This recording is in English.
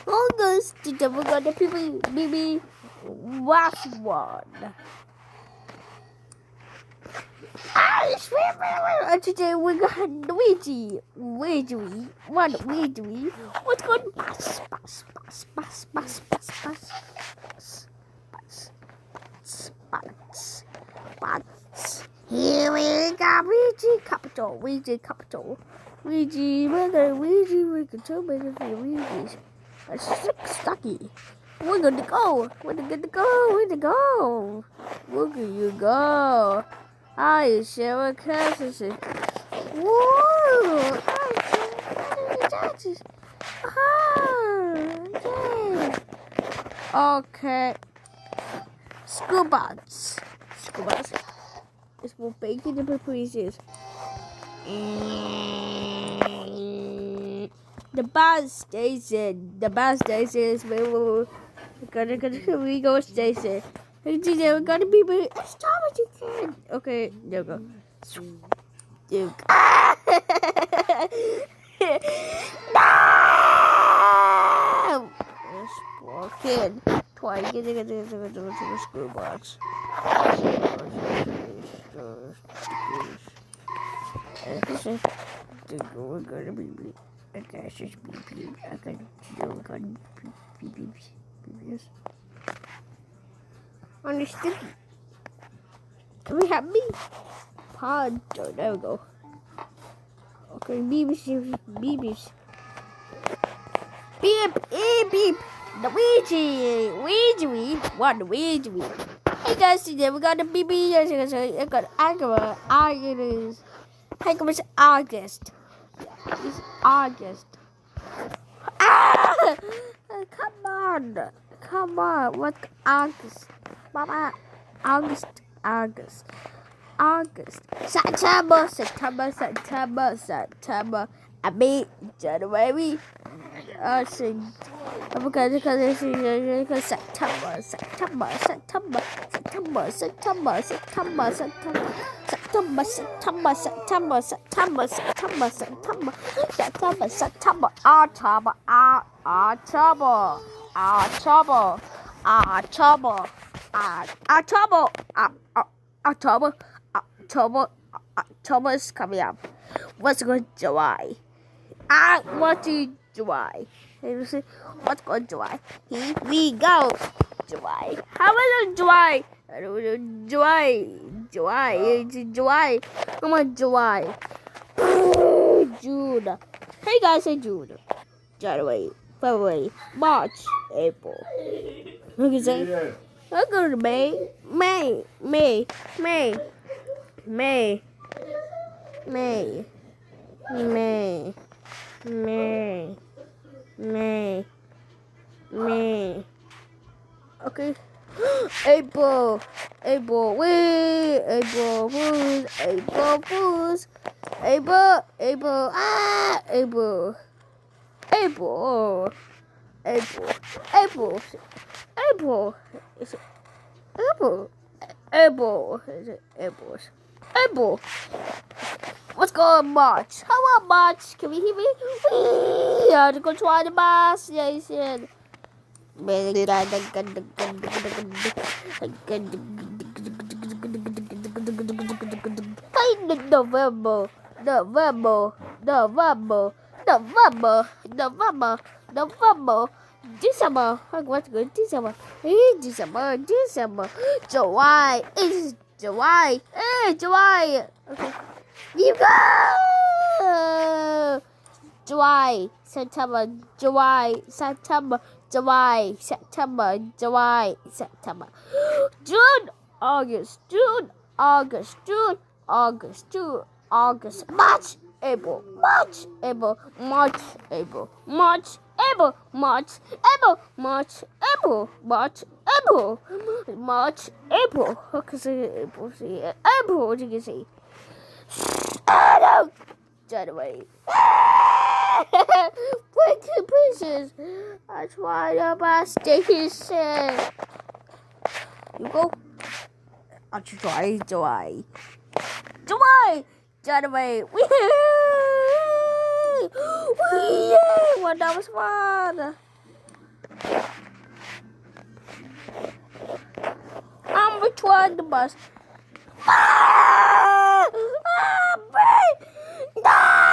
August, today we're gonna be last one. Today we got Luigi. What Luigi? What's going bus. Here we got Luigi Capital. Luigi, we're gonna too many for Luigi's. It's stucky. We're gonna go. Where to go? Where can you go? I share classes. Whoa! I share classes. Okay. School bus. It's more bacon than pieces. The bus station is where we're gonna go station. We're gonna be as tall as you can. Okay, there we go. Duke. No! Let's walk in. Twice. Get to the school bus. We're gonna be. Okay, it's just beep. Okay, we're gonna beep. Understood. Can we have beep? Pod. Oh, there we go. Okay, beeps. Beep. Luigi. What Luigi? Hey guys, today we got a BB. I got August. It's August. It's August. Ah! Come on. What's August? Mama. August. September. I mean January. Because September. October is coming up. What's going July? What do July? What's going July? Here we go. July. How about July? July. Come on, July. June. Hey guys, say June. January, February, March, April. What can you say? I'll go to May. Okay. April. Fools. April. Is it April. What's going on, March? How about March? Can we hear me? We are to go try the bus. Yes. November. December. What's good? December. July. It's July. July. Okay. You go. July. September. June. August. March. April. April. You can see. January. Wicked pieces. I tried to buy sticky shit. You go. I'll try July. January. Yay! Well, that was fun. I'm retrying the bus. Ah! Ah! Ah!